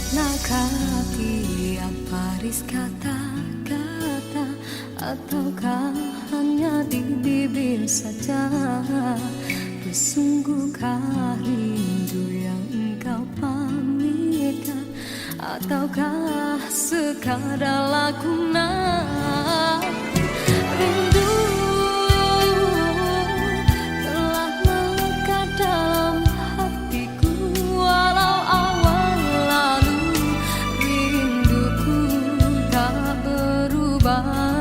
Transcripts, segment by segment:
Maknakah tiap baris kata-kata, ataukah hanya di bibir saja? Bersungguhkah rindu yang engkau pamitkan, ataukah sekadar lakonan? Rindu telah melekat dalam hatiku, walau awal lalu rinduku tak berubah.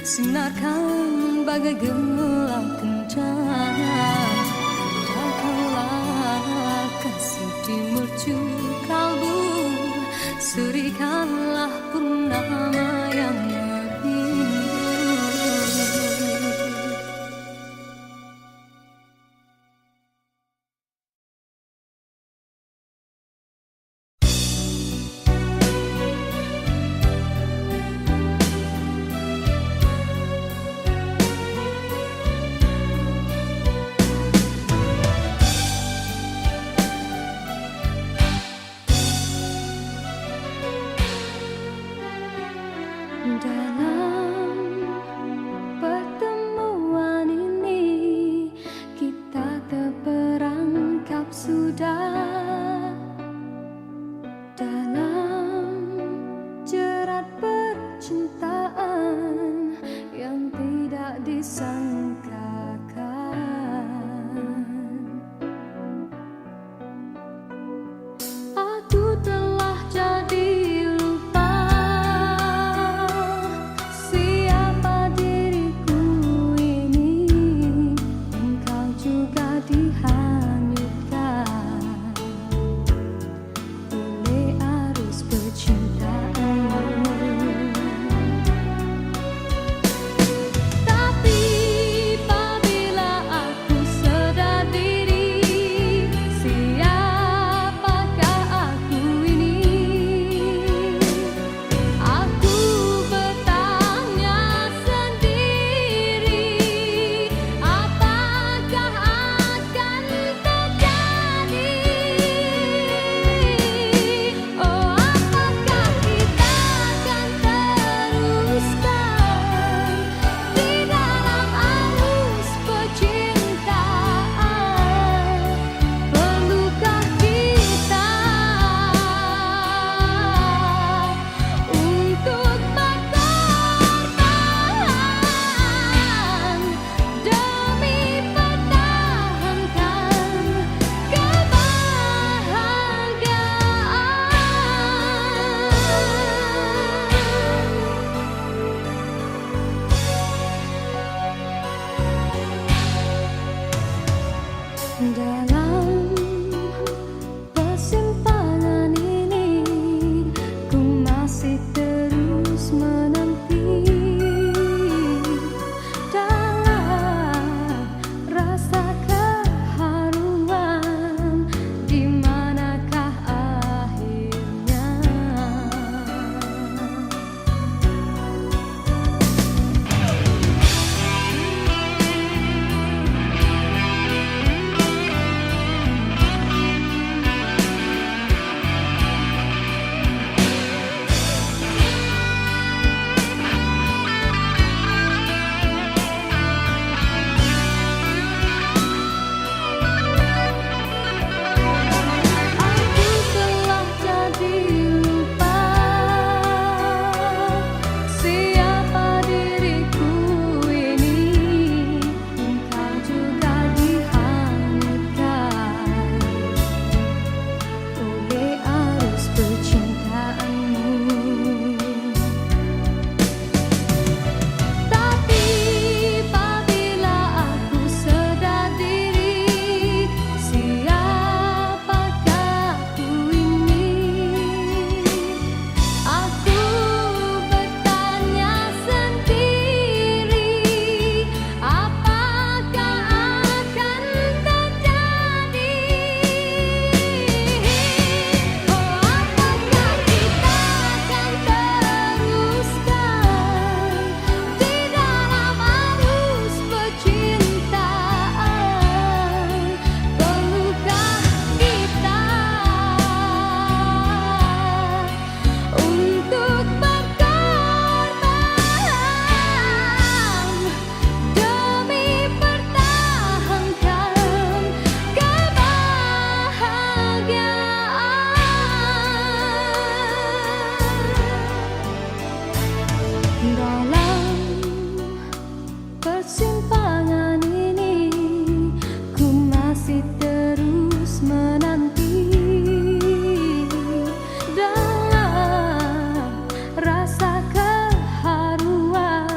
Sinarkan bagai gelang kencana, datanglah kasih di mercu kalbu, serikanlah purnama yang merindu. Dalam persimpangan ini ku masih terus menanti dalam rasa keharuan,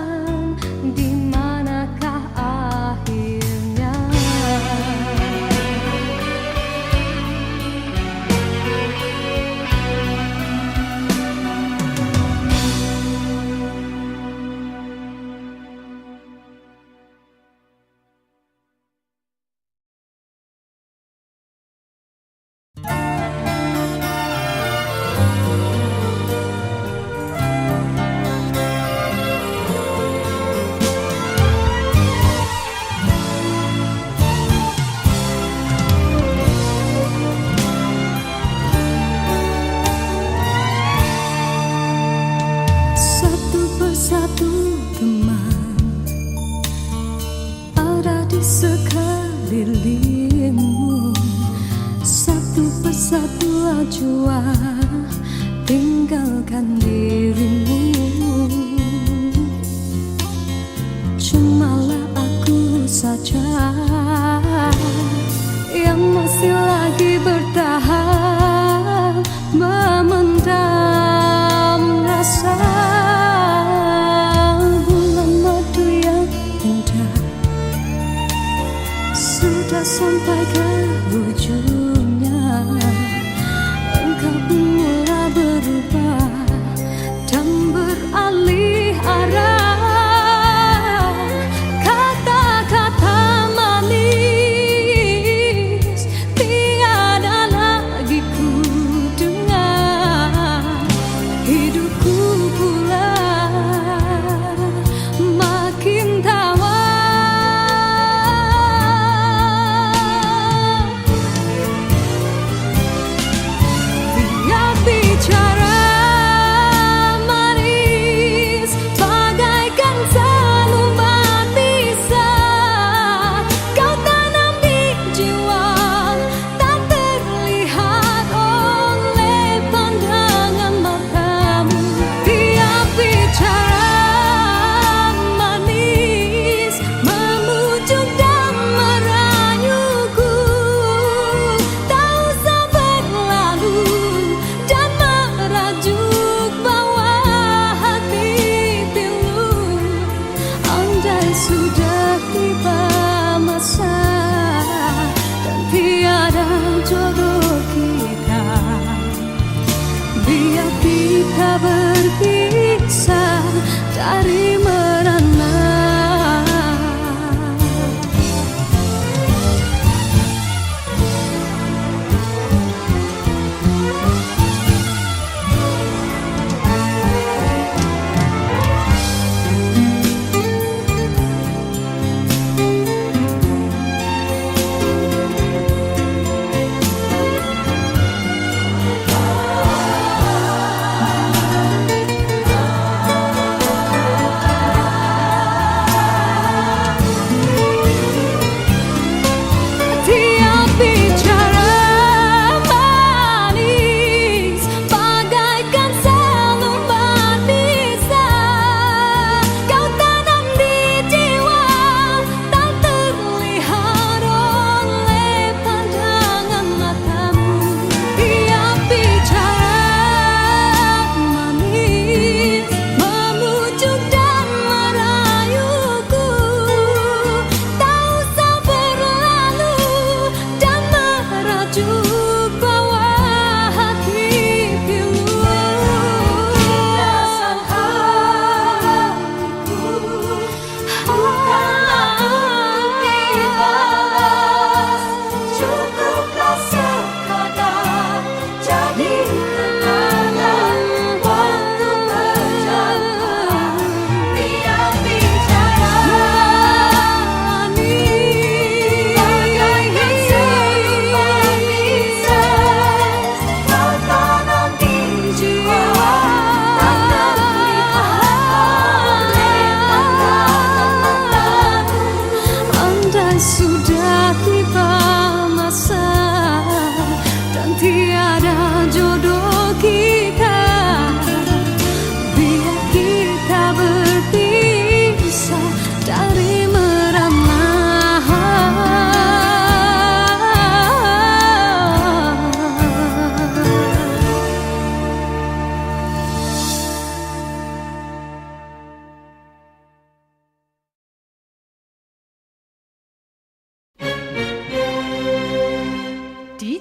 di manakah akhirnya. Satu persatu teman ada di sekelilingmu, satu persatu acuan tinggalkan dirimu. Cumalah aku saja yang masih lagi bertahan, memendam rasa. Bulan madu yang indah sudah sampai ke ujungnya, engkau pun mulai berubah dan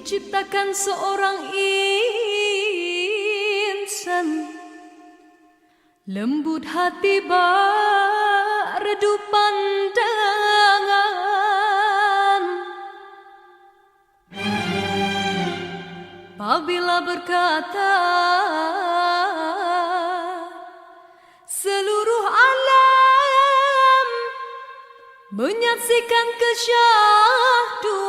diciptakan seorang insan, lembut hati redup pandangan. Apabila berkata seluruh alam menyaksikan kesyahduan,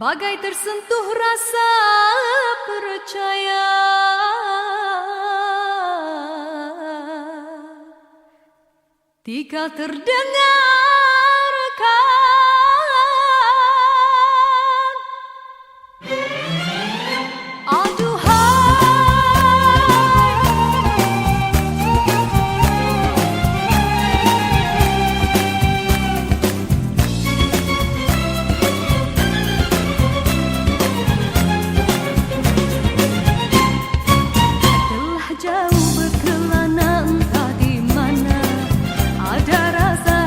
bagai tersentuh rasa percaya. Tika terdengarkan jauh berkelana entah di mana, ada rasa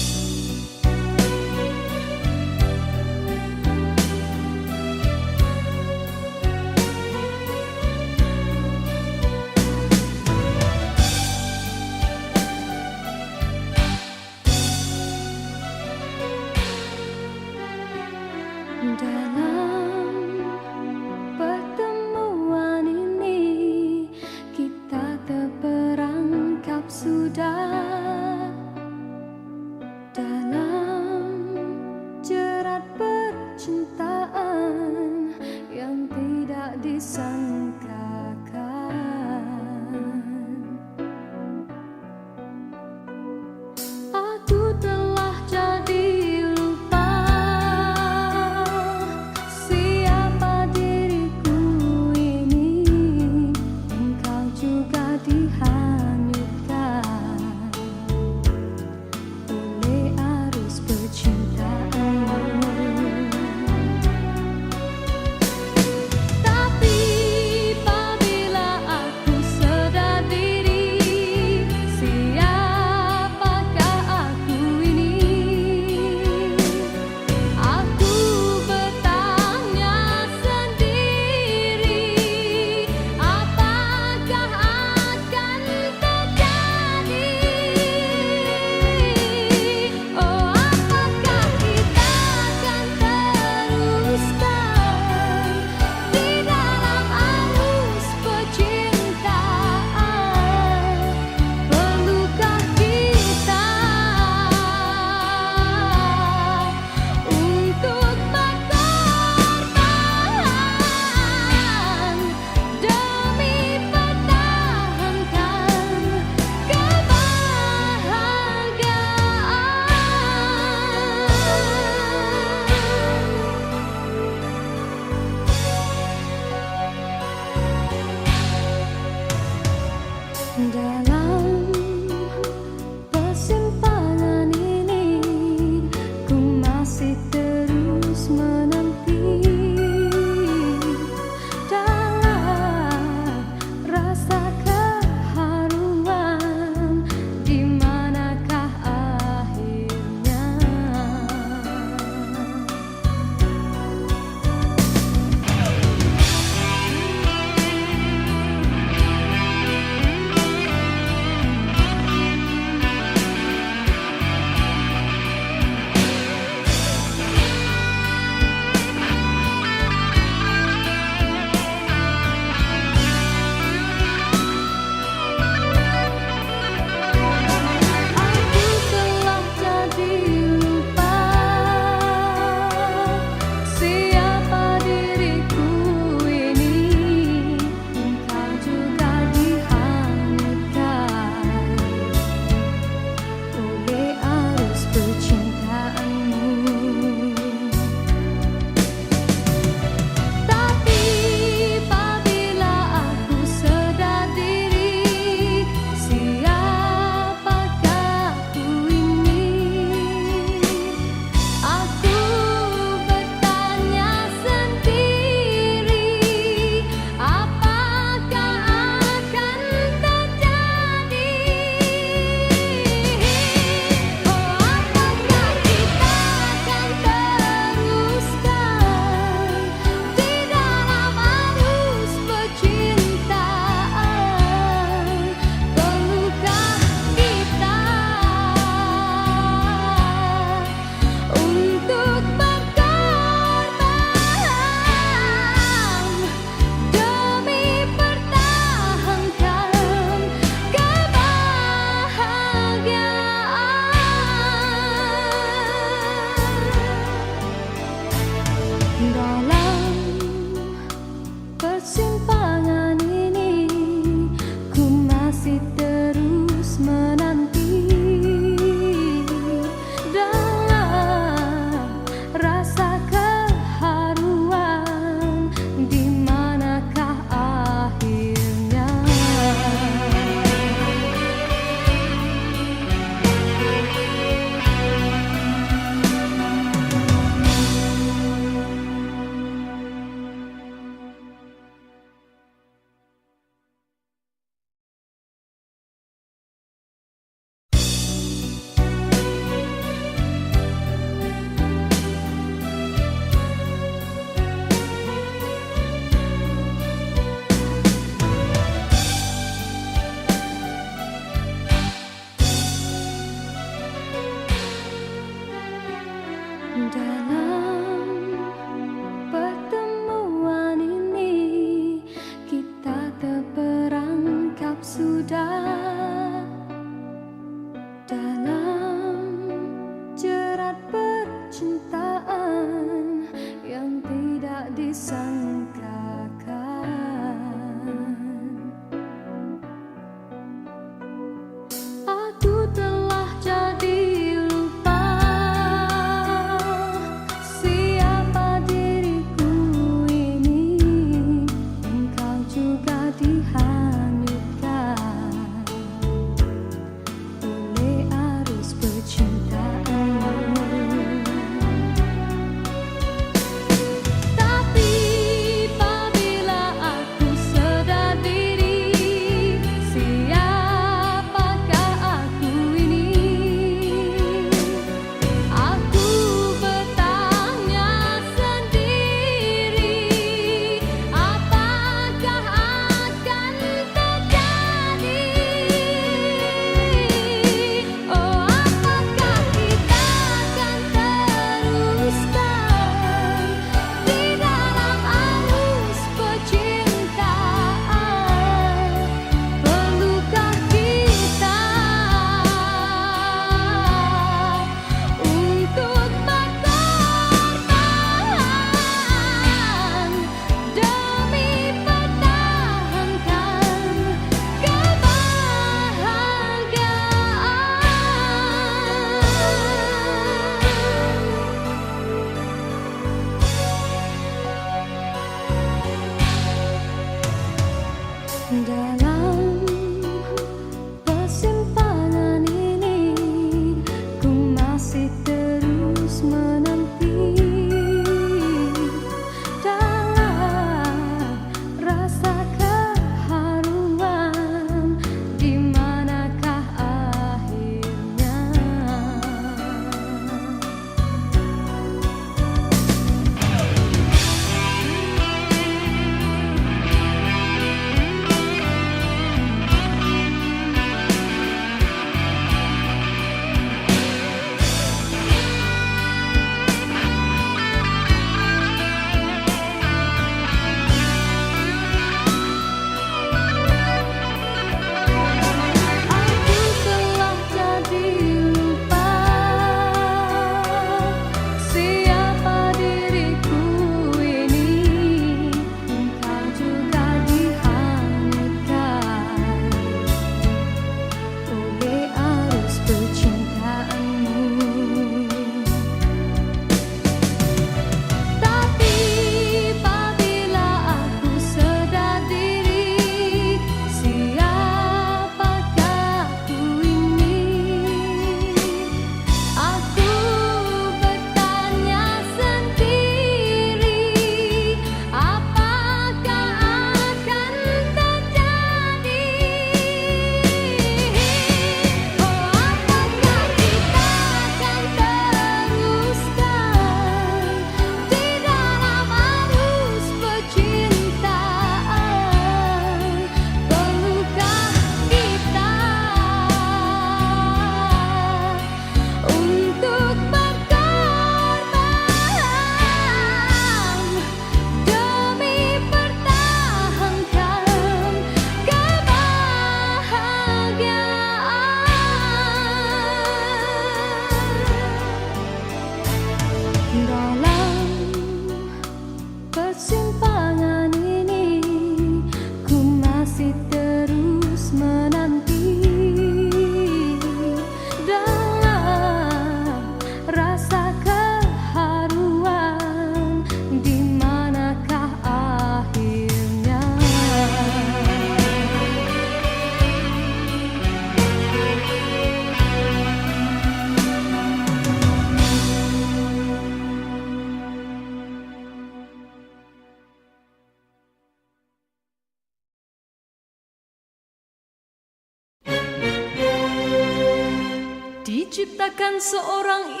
diciptakan seorang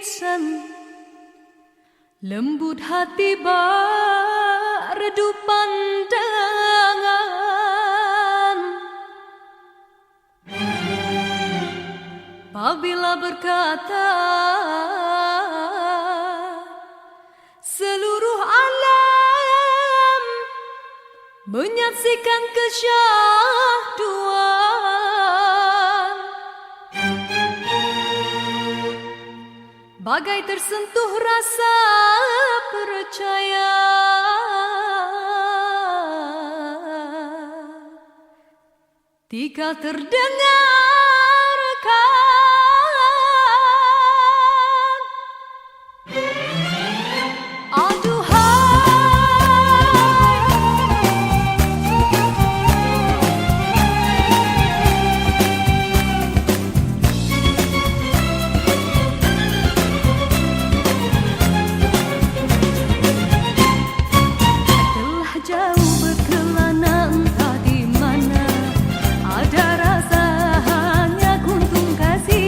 insan, lembut hati redup pandangan. Apabila berkata seluruh alam menyaksikan kesyahduan, bagai tersentuh rasa percaya. Tika terdengarkan kasih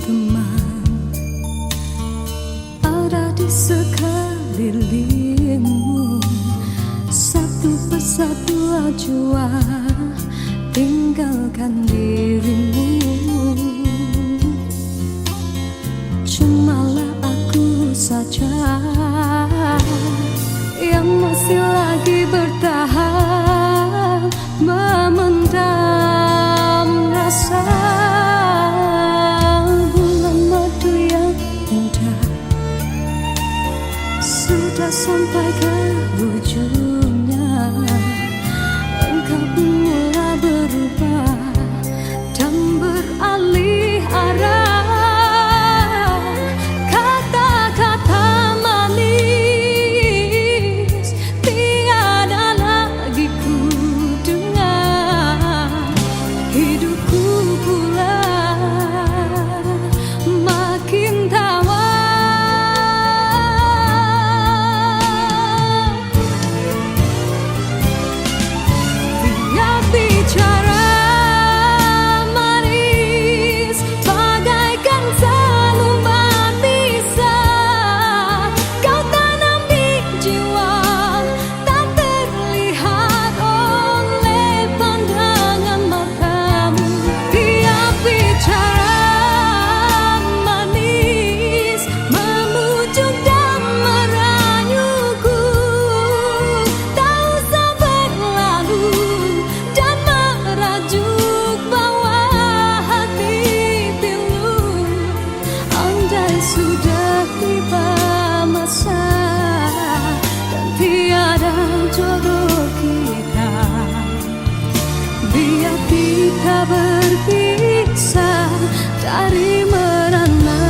teman ada di sekelilingmu. Satu persatu jua tinggalkan dirimu. Cumalah aku saja yang masih lagi bertahan, memendam rasa. Bulan madu yang indah sudah sampai ke ujungnya. Engkau pun mulai berubah dan beralih arah. Kata-kata manis tiada lagi ku dengar. Hidupku pula makin tawar. Dia bicara manis bagaikan seluman bisa kau tanam di jiwa, tak terlihat oleh pandangan matamu. Dia bicara manis memujuk dan merayuku, tak usah berlalu dan merajuk bawah hati pilu. Andai sudah tiba masa dan tiada jodoh kita, biar kita berpisah dari merana.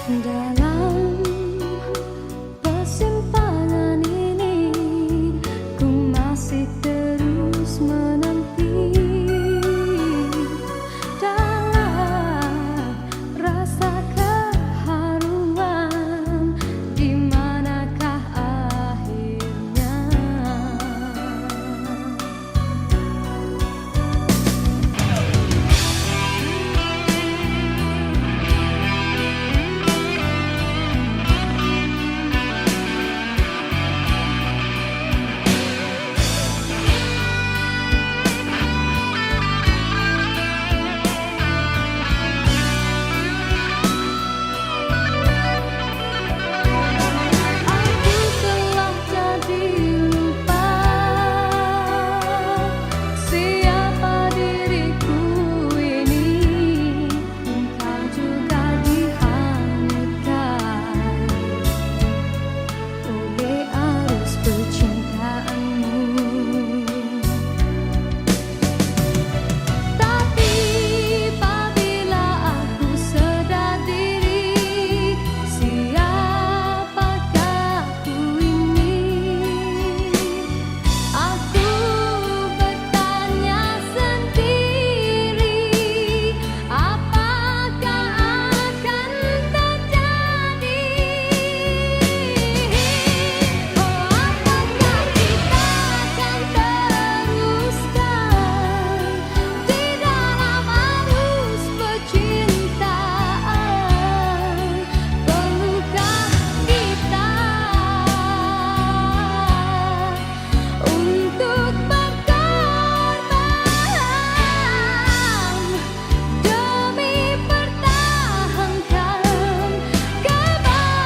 Dalam persimpangan ini ku masih terus menanti dalam rasa keharuan, di manakah akhirnya. Aku telah jadi lupa siapa diriku ini. Engkau juga dihanyutkan oleh arus percintaanmu. Tapi apabila aku sadar diri, siapakah ku ini? Aku bertanya sendiri, apakah akan terjadi? Oh, apakah kita akan teruskan di dalam arus percintaan? Perlukah kita untuk berkorban demi pertahankan kebahagiaan?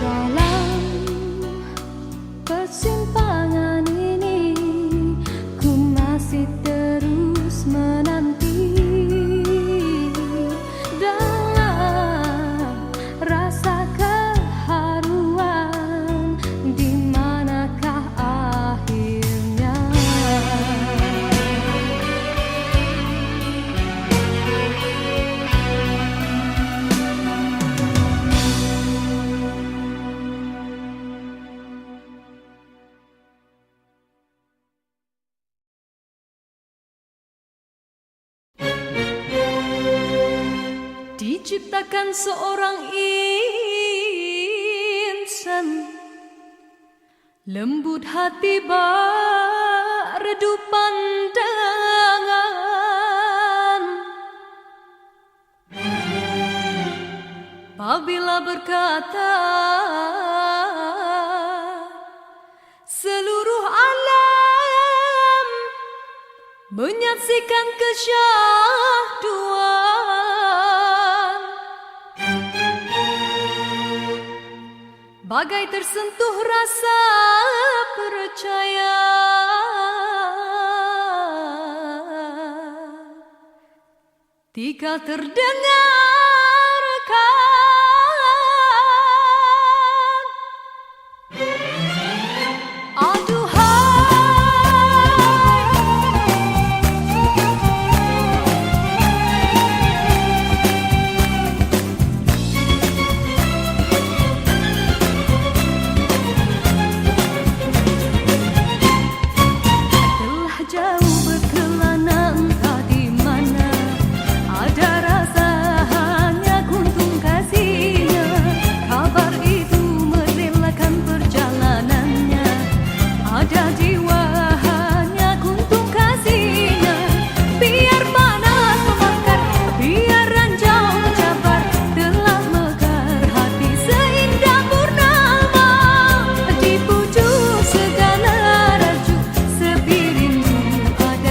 Dalam persimpangan ini ku masih terus menanti dalam rasa keharuan, di manakah akhirnya. Diciptakan seorang insan, lembut hati bak redup pandangan. Apabila berkata seluruh alam menyaksikan kesyahduan, bagai tersentuh rasa percaya. Tika terdengarkan, telah jauh berkelana entah di mana, ada rasa hanya kuntung kasihnya. Kabar itu merelakan perjalanannya, ada jiwa hanya kuntung kasihnya. Biar panas membakar, biar ranjau mencabar, telah mekar hati seindah purnama. Di pucuk segala raju sepi rindu ada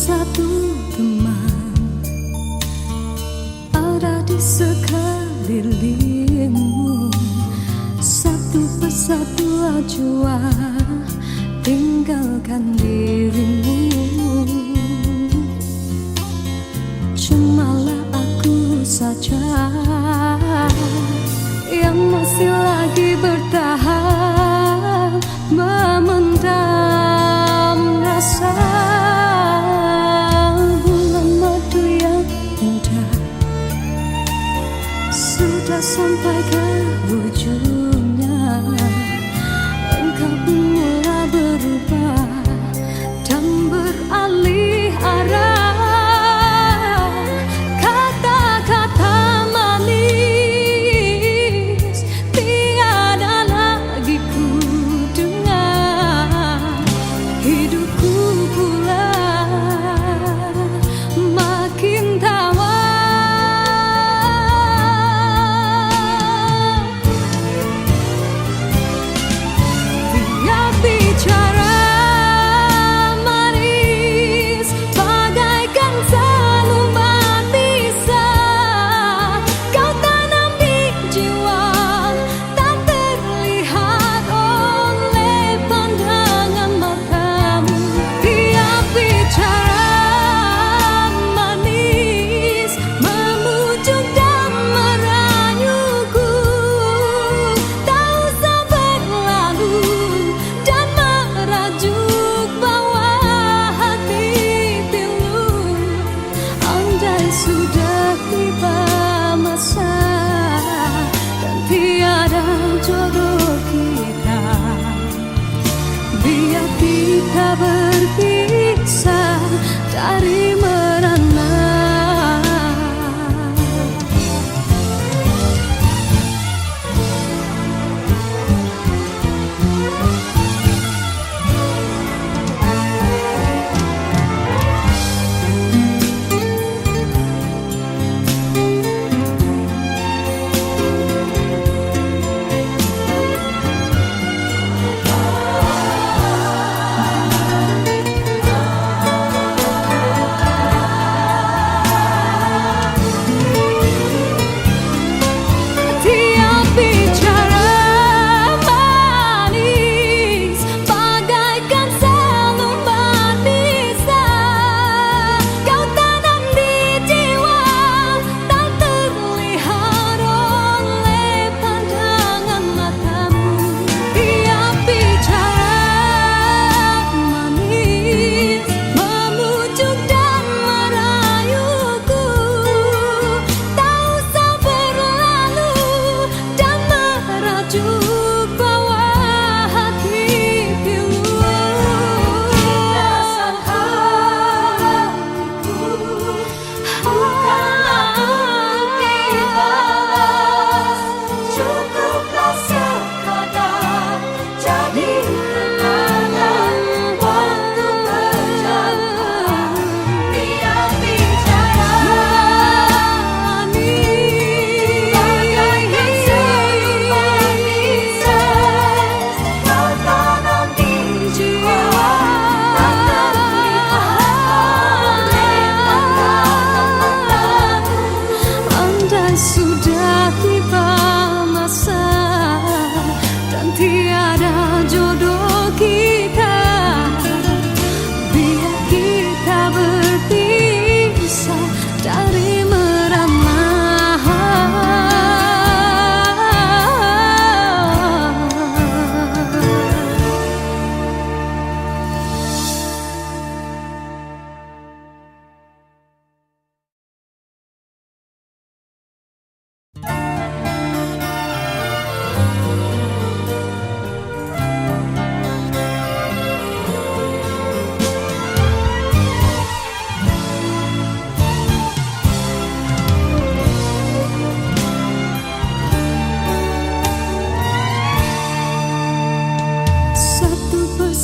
persatu teman ada di sekelilingmu. Satu persatu ajua tinggalkan dirimu. Cumalah aku saja yang masih lagi bertahan, memendam rasa. Bulan madu yang indah sudah sampai ke ujungnya. Engkau pun mulai berubah dan beralih arah. Sudah tiba masa dan tiada jodoh kita, biar kita berpisah dari merana. Sudah tiba masa dan tiada jodoh kita, biar kita berpisah dari merana.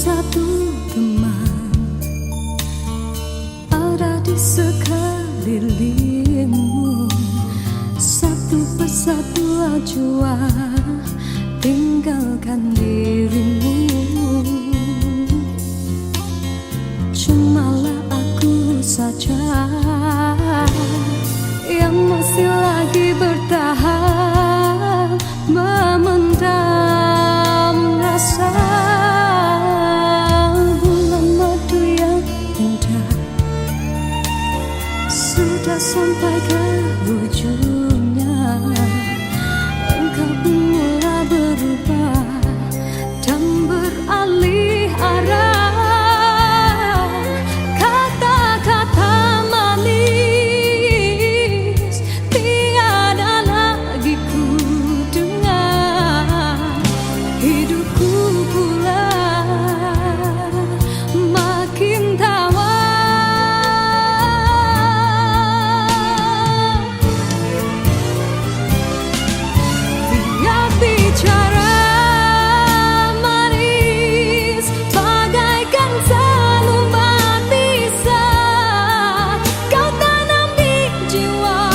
Satu teman ada di sekelilingmu. Satu persatu ajua tinggalkan dirimu. Cumalah aku bisa sampai ke ujungnya. Engkau pun mulai berubah dan beralih arah. Kata-kata manis tiada lagi ku dengar. Hidupku pula makin tawar. Tiap bicara manis bagaikan selumbat bisa kau tanam di jiwa,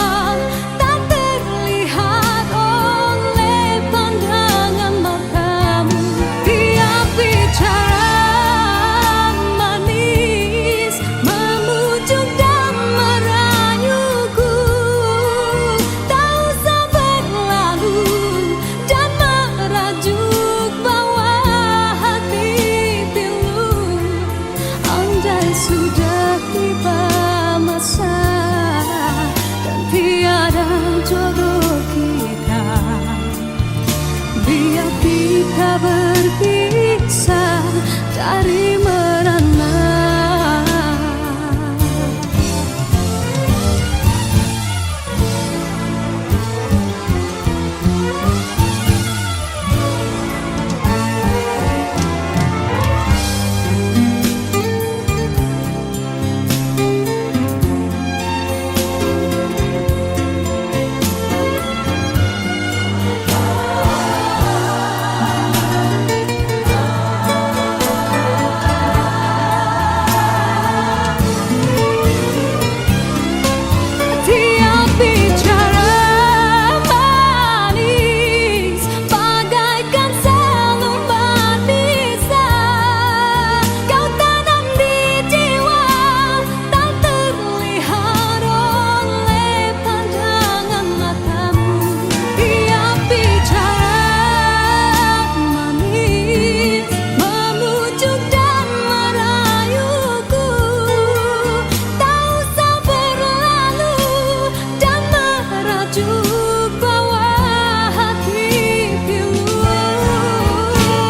tak terlihat oleh pandangan matamu. Tiap bicara manis memujuk dan merayuku, tak usah berlalu dan merajuk bawa hati pilu. Andai sudah tiba masa dan tiada jodoh kita, biar kita berpisah dari merana. Tiap bicara manis bagaikan selumbat bisa kau tanam di jiwa, tak terlihat oleh pandangan matamu. Tiap bicara manis memujuk dan merayuku, tak usah berlalu dan merajuk bawa hati pilu.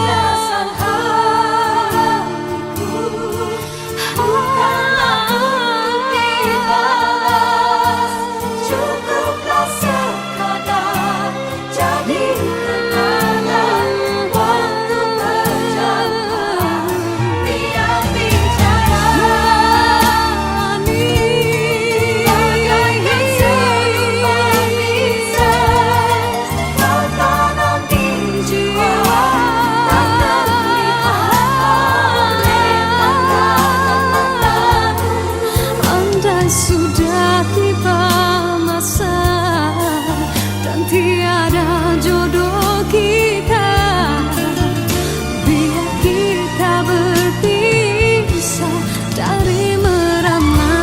Rasa hatiku bukanlah untuk dibalas, cukuplah sekadar jadi kenangan waktu berjumpa. Tiap bicara manis bagaikan selumbat bisa kau tanam di jiwa, tak terlihat oleh pandangan matamu. Andai sudah tiba masa dan tiada jodoh kita, biar kita berpisah dari merana.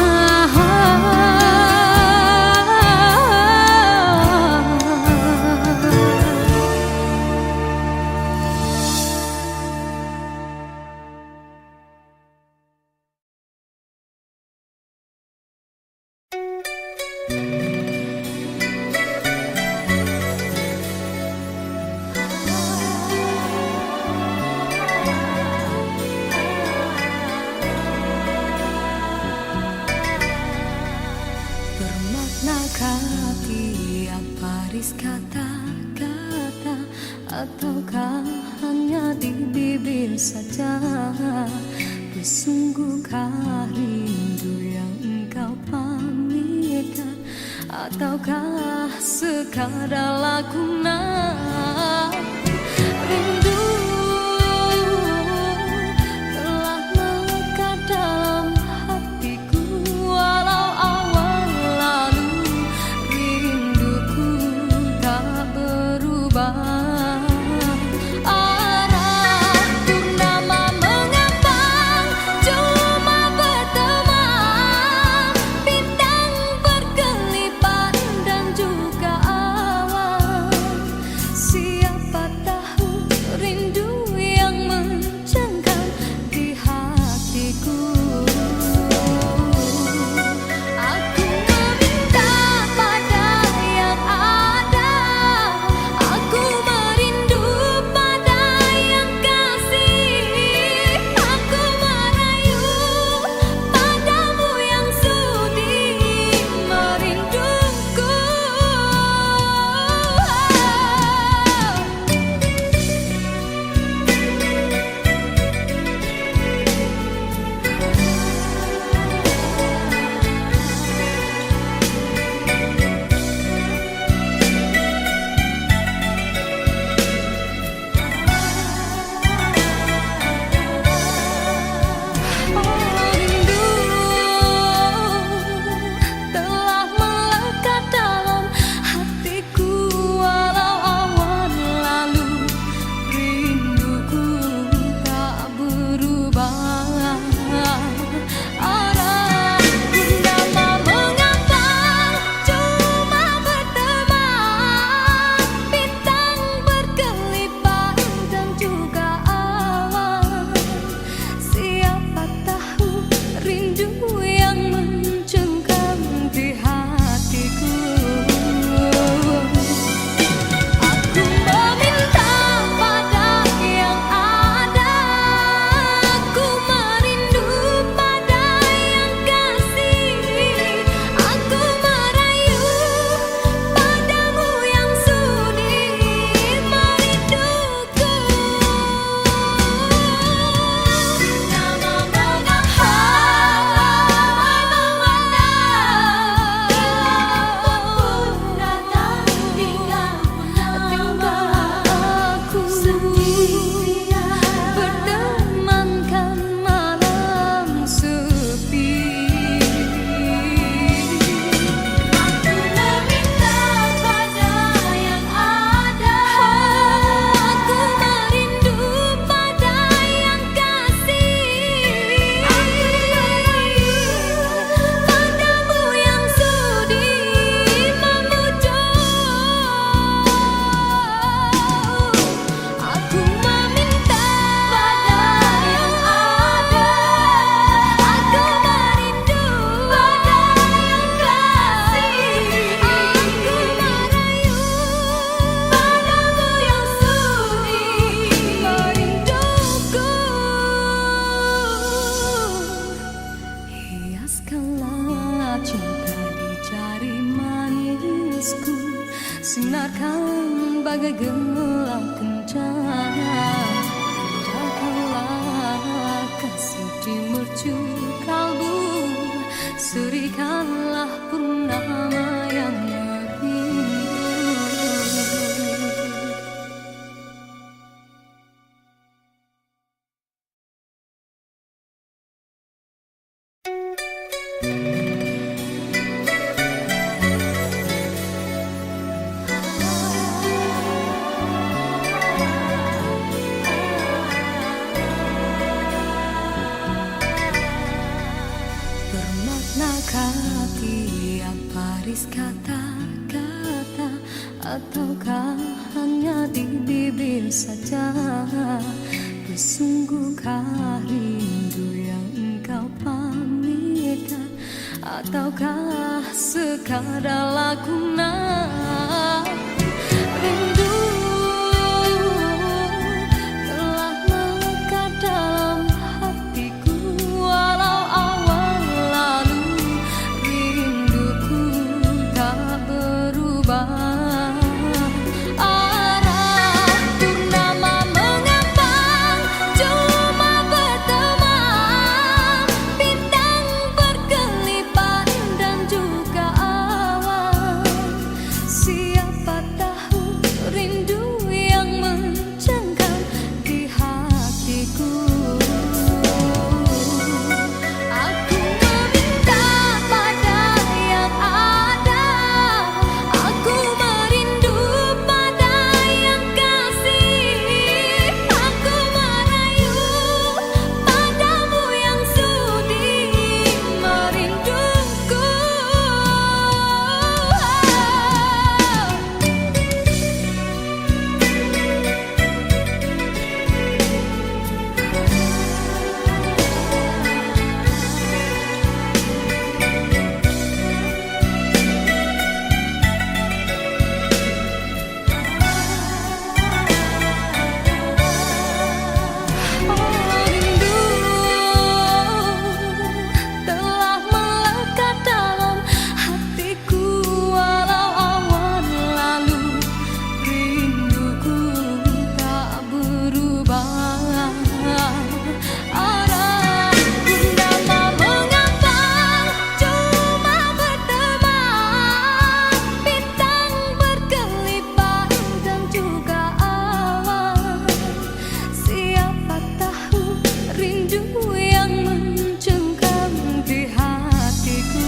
Bermaknakah tiap baris kata-kata, ataukah hanya di bibir saja? Bersungguhkah rindu yang engkau pamitkan, ataukah sekadar lakonan? Rindu telah melekat dalam hatiku, walau awal lalu rinduku tak berubah. Arah purnama mengambang, cuma berteman, bintang berkelipat dan juga awan. Siapa bagai gelang kencana. Jagalah kasih di mercu kalbu, surikanlah purnama yang merindu. Bermaknakah tiap baris kata-kata, ataukah hanya di bibir saja? Bersungguhkah rindu yang engkau pamitkan, ataukah sekadar lakonan? Rindu telah melekat dalam hatiku, walau awal lalu rinduku tak berubah. Arah purnama mengambang, cuma berteman, bintang berkelipan dan juga awan. Siapa tahu rindu yang mencengkam di hatiku. Aku meminta pada yang ada, aku merindu pada yang kasih. Aku merayu padamu yang sudi merinduku. Rindu telah melekat dalam hatiku, walau awan lalu rinduku tak berubah. Arah purnama mengambang, cuma berteman, bintang berkelipan dan juga awan. Siapa tahu rindu yang mencengkam di hatiku.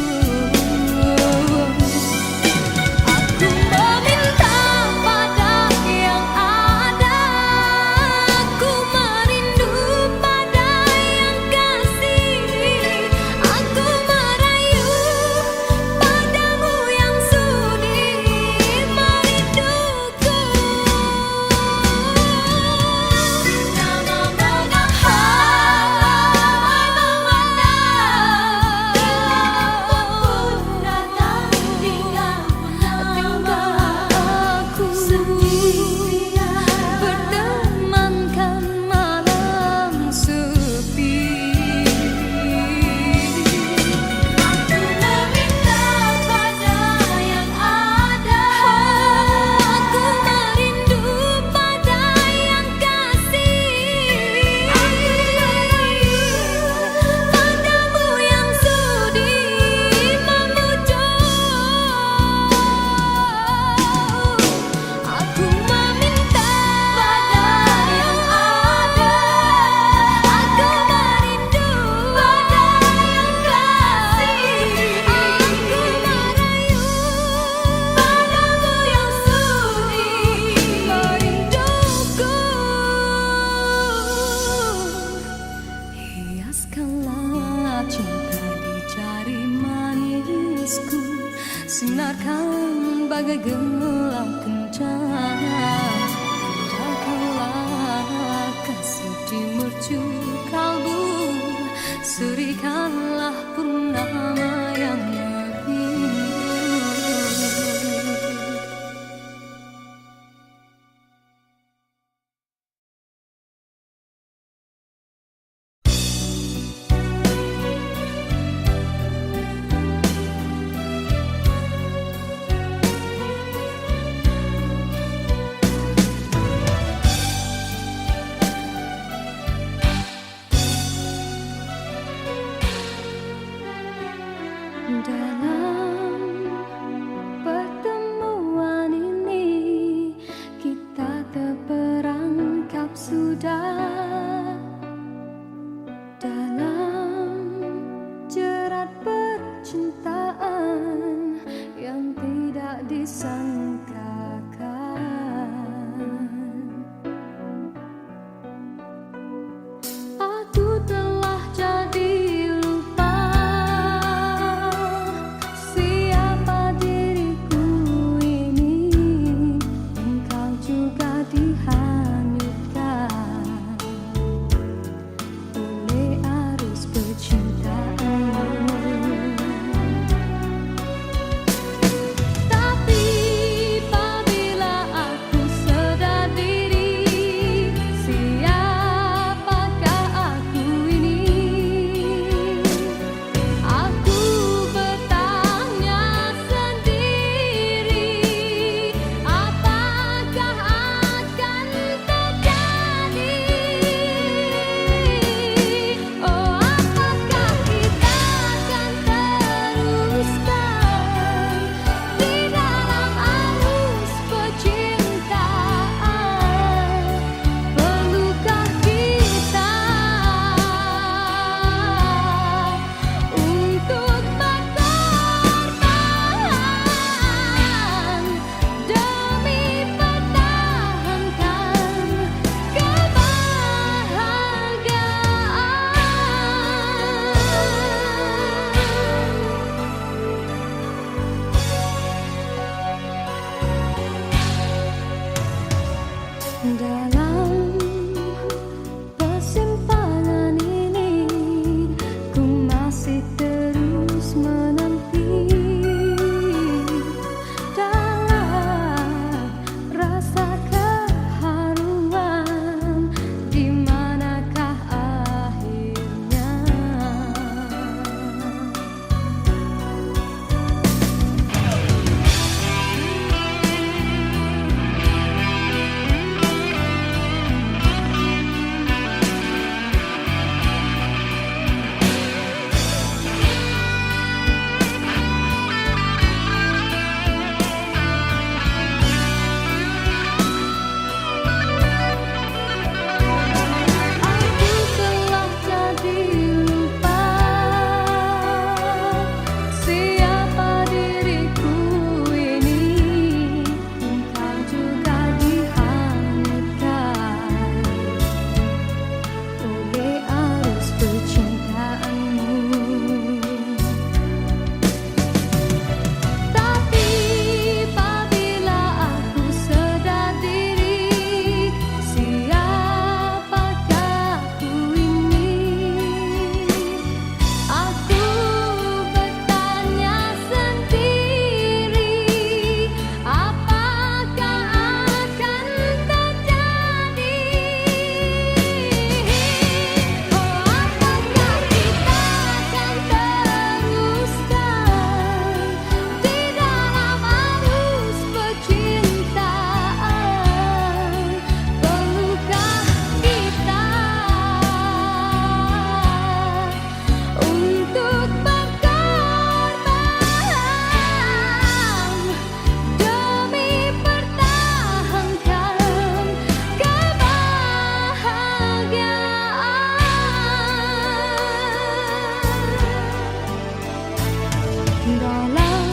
Aku meminta pada yang ada, aku merindu pada yang kasih. Aku merayu padamu yang sudi merinduku. Nama aku bertemankan malam sepi. Aku meminta pada yang ada, aku merindu pada yang kasih. Aku merayu padamu yang sudi memujuk. Aku meminta pada yang ada, aku merindu pada yang kasih. Aku merayu padamu yang sudi merinduku. Hiaskanlah cinta di jari manisku, sinarkan bagai gelang kencana. Jagalah kasih di mercu kalbu, surikanlah purnama yang merindu. berat percintaan yang tidak disangkakan. Aku telah jadi lupa siapa diriku ini. Engkau juga dihanyutkan oleh arus percintaan. Tapi apabila aku sedar diri, siapakah aku ini? Aku bertanya sendiri, apakah akan terjadi? Oh, apakah kita akan teruskan di dalam arus percintaan? Perlukah kita untuk berkorban demi pertahankan kebahagiaan? Dalam persimpangan ini, ku masih terus menanti dalam rasa keharuan. Di manakah akhirnya? Aku telah jadi lupa siapa diriku ini. Engkau juga dihanyutkan oleh arus percintaanmu. Tapi apabila aku sedar diri, siapakah aku ini? Aku bertanya sendiri, apakah akan terjadi? Oh, apakah kita akan teruskan di dalam arus percintaan? Perlukah kita untuk berkorban demi pertahankan kebahagiaan? Dalam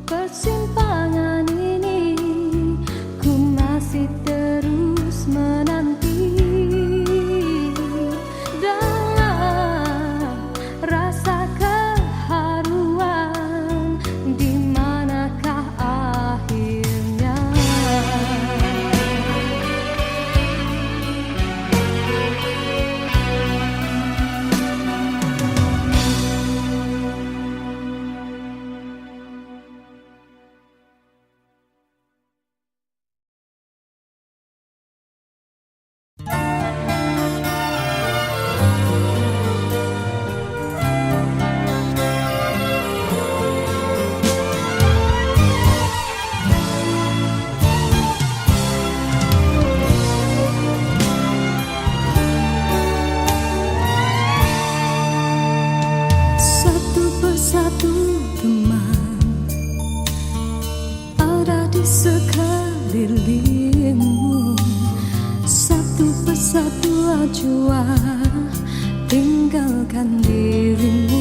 persimpangan ini, ku masih terus menanti dalam rasa keharuan. Di manakah akhirnya? Satu persatu teman ada di sekelilingmu. Satu persatu ajua tinggalkan dirimu.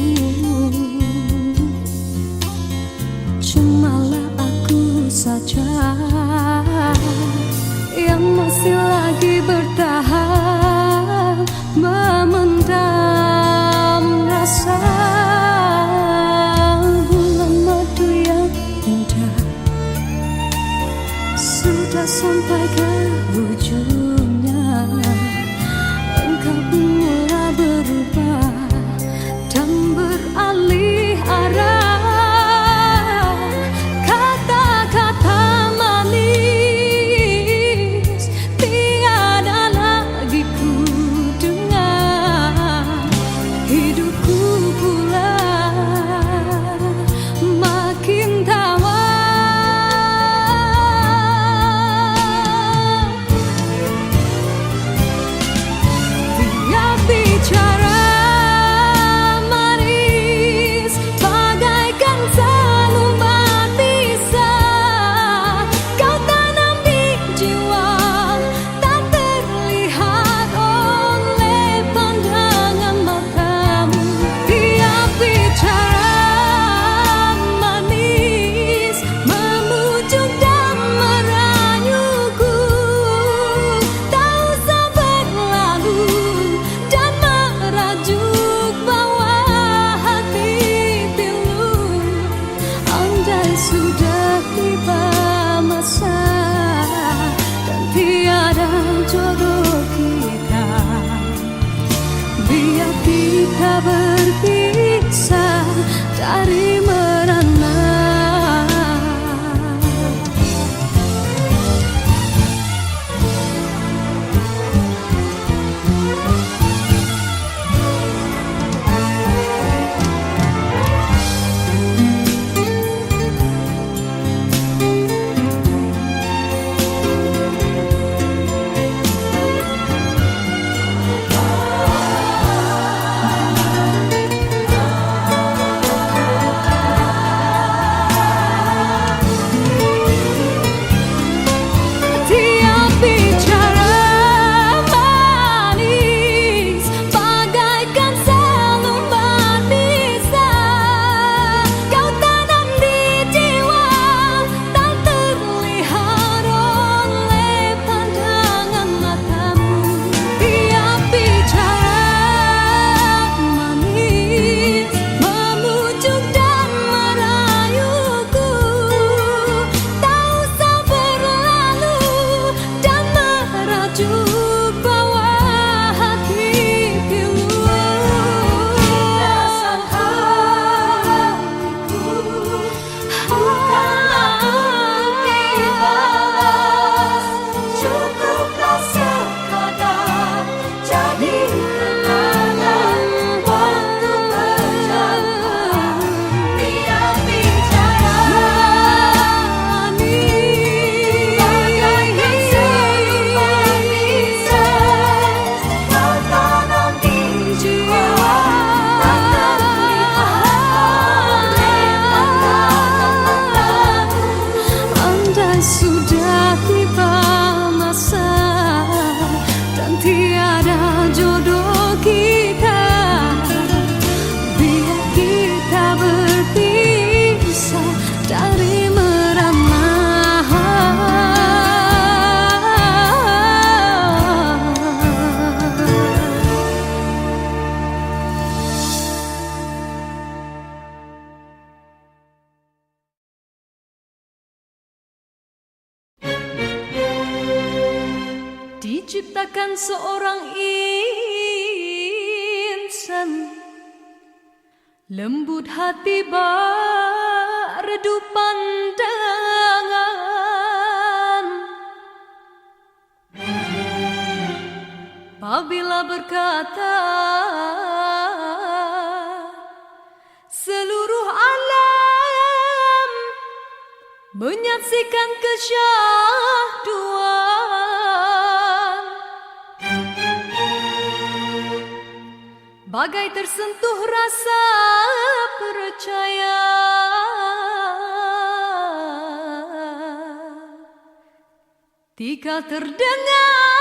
kita berpisah dari merana. Sudah tiba masa dan tiada jodoh kita, biar kita berpisah dari merana. Diciptakan seorang insan, lembut hati berredup pandangan. Apabila berkata seluruh alam menyaksikan kesyahduan, bagai tersentuh rasa percaya. Tika terdengar